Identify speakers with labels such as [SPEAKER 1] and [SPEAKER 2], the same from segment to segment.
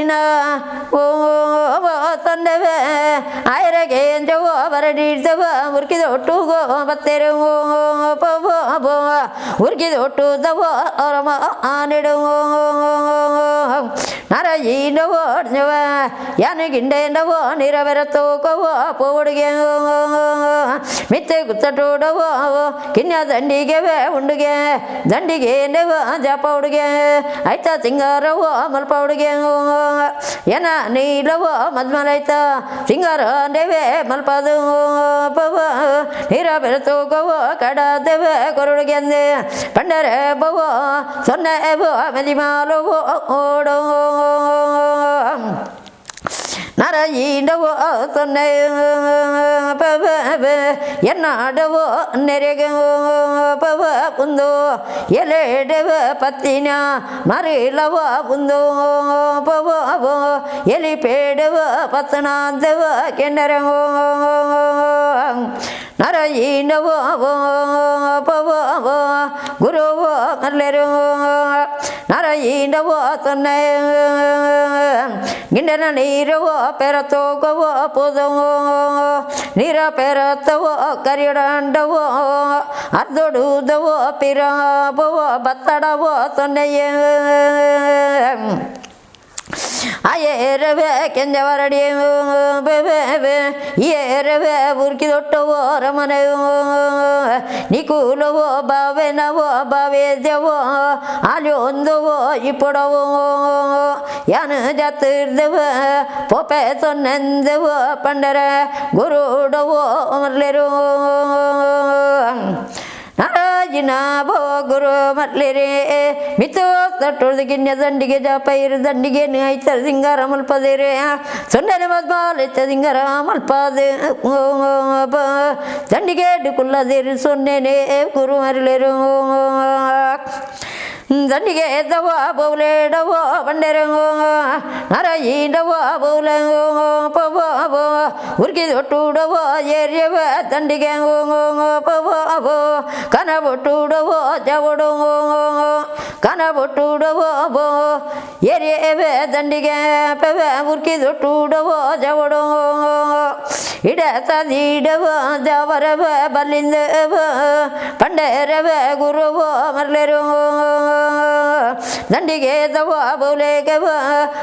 [SPEAKER 1] Narayina, Sandava, Iragain, Java, Varadi, Urkido to go, but there Urkido to the Orama, Anido Narayina, Yanagin, the one, Iraverato, Power again, Mitekuta, Kinya, Zandige, Undige, Zandige, never jump out again. I thought singer Malpowder again. Yana need a Madmalaita, singer Deve, Malpado, Hiraberto, Kada, Deve, Corrigan, Pandare, Bovo, Sonna Evo, Medimalo, Odo. Narayina was the name Yanada, Nerega, Pundo, Yele Deva Patina, Marilla Pundo, Yeli Pedeva, Patana, Deva, Kendera. Narayina Guru Leru Narayina was the name Gindana Niro Perato Pozo Nira Perato Cariranda Adodu the Pira Batada was the name Ayereve Kenjavaradi Yereve Burkidoto Ramane Nikulo Bavenavo Bavedevo Aliondo Ipodo Yana Jatir the Popeton and the Pandara Guru Dovo Leru Narayina Guru Matlere Mito the Turdikin Zandiga Pair Zandigan Itar Zingaramal Padere Sundamas Bal Zingaramal Pade Zandiga Kula there is Sunne Guru Marleru Zandiga the Wabole the Wabandero Narayina Wabole Pavo Urkido to the Yeria Zandiga Kanabotu the Javodo Kanabotu the Yere Zandiga Urkido to the Javodo Idasa the Javara Balinda Pandera Guru Marlero Zandige the Wabulega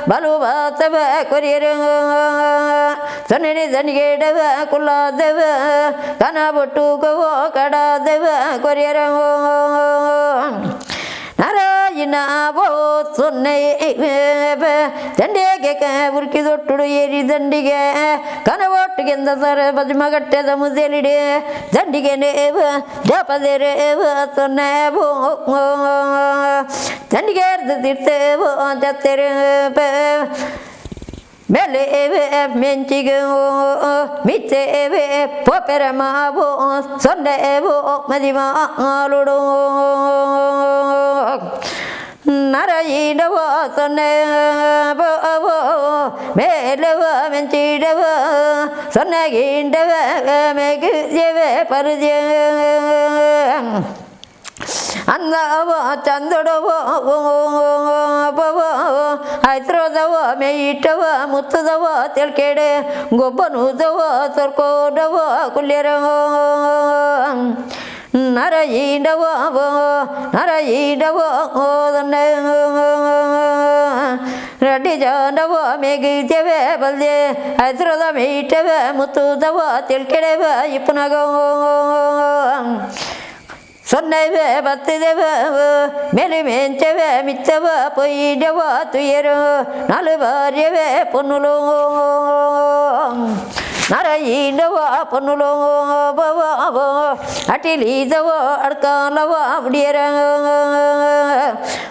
[SPEAKER 1] Baluba Tava Courier Sunny Zandige Deva Kula Deva Kanabotu Kada Deva Courier Narayina was Sunday Zendega Burkido to Yeri Zendiga Kanavot again the Sarabajmagate the Muzelide Zendiga Japadere ever Sonabo Zendiga the Tebo on the Terre Belle Mentigo Mite Poperamabo Sunday Evo Madima Ludo Narayina was a name Meleva Mentideva Sonagin Deva Make Jeve Parisian Anna Chandodova I throw the Mayitava Mutava Telkede Gobanudava Sorkodava Kulera Narayina the name Radijandava Megi Jeve Balde I throw the Mayitava Mutudava Telkedeva Ipunago Sunday Batideva Melimenteve Mitava Poidava Tuyero Nalava Ponulo Narayina Ponulo Bava Atilizava Arkanava Diera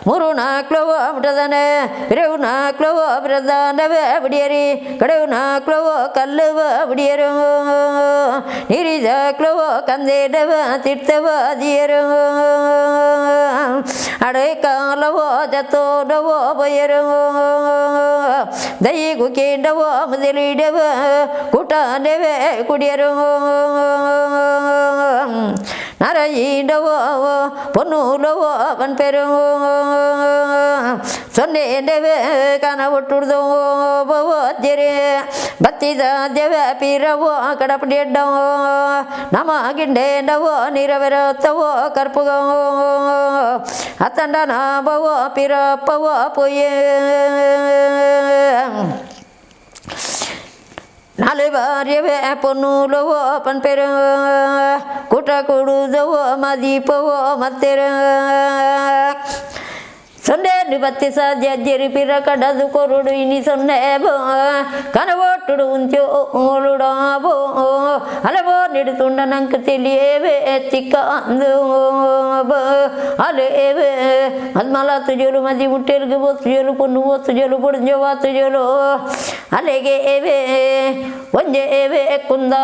[SPEAKER 1] Muruna Clova Bradane Reuna Clova Bradana Dieri Kaduna Clova Kalava Diero Niriza Clova Kandeva Titava Diero Adekalava Jato Davo Boyero Daigu Kendava Mudilideva Kuta Neve Kudiero Narayina Ponulava Vanperu ಸೊನ್ನೆಂದೇವೆ ಕನ ಒಟ್ಟುಡ್ದು ಜೆರೆ ಬತ್ತಿದ ದೇವೆ ಪೀರವೋ ಕಡಪಡಿ ಎಡ್ಡವೋ ನಮ ಗಿಂಡೇಂಡವೋ ನೀರವೆರತ್ತವೋ ಕರ್ಪುಗೋ ಅತ್ತಂಡನ ಬವೋ ಪಿರಪ್ಪವೋ ಪೊಯ್ಯೇ நாலு பாரியவே பொண்ணுலவோ பண்பெரு கூட்ட கூடுதவோ மதிப்பவோ மத்திர சொன்னேன்னு பத்தி சாத்தியரி பிற கடது கொருடு இனி சொன்னேபோ கனவோட்டுடு உஞ்சோளுடாபோ அலவோ நெடுத்துண்ட நங்கு தெளியவே திக்காந்து அலேவே மத்மலா துஜோலு மதி முட்டெருக்கு போத்துஜோலு பொண்ணு போத்துஜோலு பொடிஞ்சோ வாத்துஜோலு அலேகேவே ஒஞ்சேவே குந்தா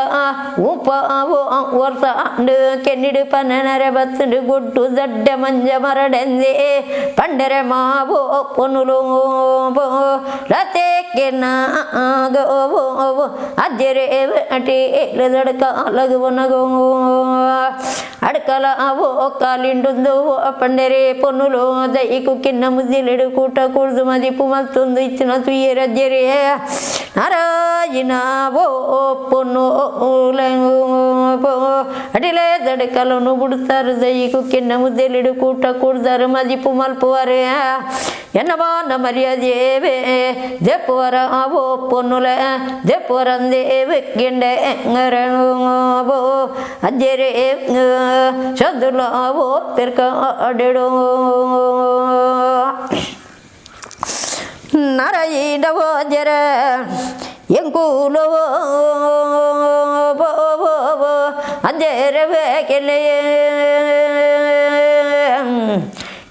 [SPEAKER 1] உப்பாவோ ஒருத்தாண்டு கென்னிடு பன்னர பத்துடு கொட்டு தட்ட மஞ்ச மரடெந்தே பண்ட மாவோ பொண்ணுலோ லத்தேக்கென்னாகோ அஜ்ஜரேவு అటేలదడకాలగువనగో అడకలావో కాలిండుందో పండరే పొన్నులో దైకు కిన్న ముద్దిలెడు కూట కూడదు మదిపు మల్తుంది ఇచ్చిన తుయ్యరజ్జరే నారాయణవో పొన్ను అడిలే దడకలను పుడతారు దైకు కిన్న ముద్దెలెడు కూట కూడతారు మదిపు మల్పువారు என்னமான மரியாதையவே ஜெப்புவராவோ பொண்ணுல ஜெப்புவரந்தேவு கிண்டேங்கரவோ அஜ்ஜரே சதுலாவோ பெருக்காடிடோ நாராயணவோ ஜர எங்கூலவோ அஜரவே கிளையே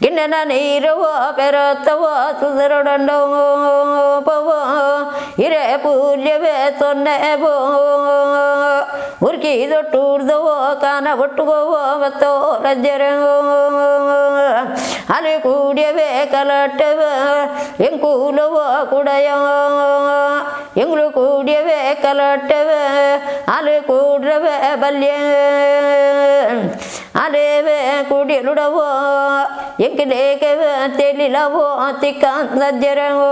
[SPEAKER 1] ಗಿಣ್ಣನ ನೀರವೋ ಪೆರತ್ತವೋ ತುದರೊಡಂಡವೋ ಪವೋ ಹಿರೇ ಪೂಲ್ಯವೇ ಸೊನ್ನೆವೋ ಉರ್ಕಿ ದೊಟ್ಟುಡ್ದವೋ ಕಾನ ಒಟ್ಟುಗೋವೋ ಮತ್ತೋ ರಜ್ಜರವೋ ಅಲೆ ಕೂಡ್ಯವೇ ಕಲಟ್ಟವೋ ಎಂಕೂಲವೋ ಕುಡಯೋ ಎಂಗ್ಳು ಕೂಡ್ಯವೇ ಕಲಟ್ಟವೇ ಅಲೆ ಕೂಡ್ರವೇ ಬಲ್ಯ ಅಲೇವೇ ಕುಡಿಯಲುಡವೋ ಎಂಕಿಲೇಕವೇ ತೆಲಿಲವೋ ತಿಕ್ಕಂದಜ್ಜರವೋ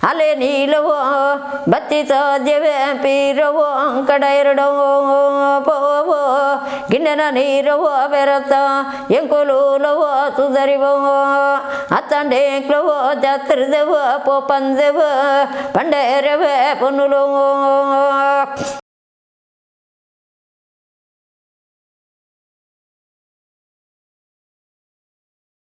[SPEAKER 1] ಅಲೆ ನೀಲವೋ ಬತ್ತಿ ಸಾಧ್ಯವೇ ಪೀರವೋ ಕಡ ಎರಡವೋ ಪೋವೋ ಗಿಣ್ಣನ ನೀರವೋ ಬೆರತ ಎಂಕುಲೂಲವೋ ಸುಧರಿವೋ ಅತ್ತಂಡೇಕ್ಲವೋ ಜಾತ್ರಿದವೋ ಪೋಪಂದವೋ ಪಂಡೇರವೇ ಪೊನ್ನುಲವೋ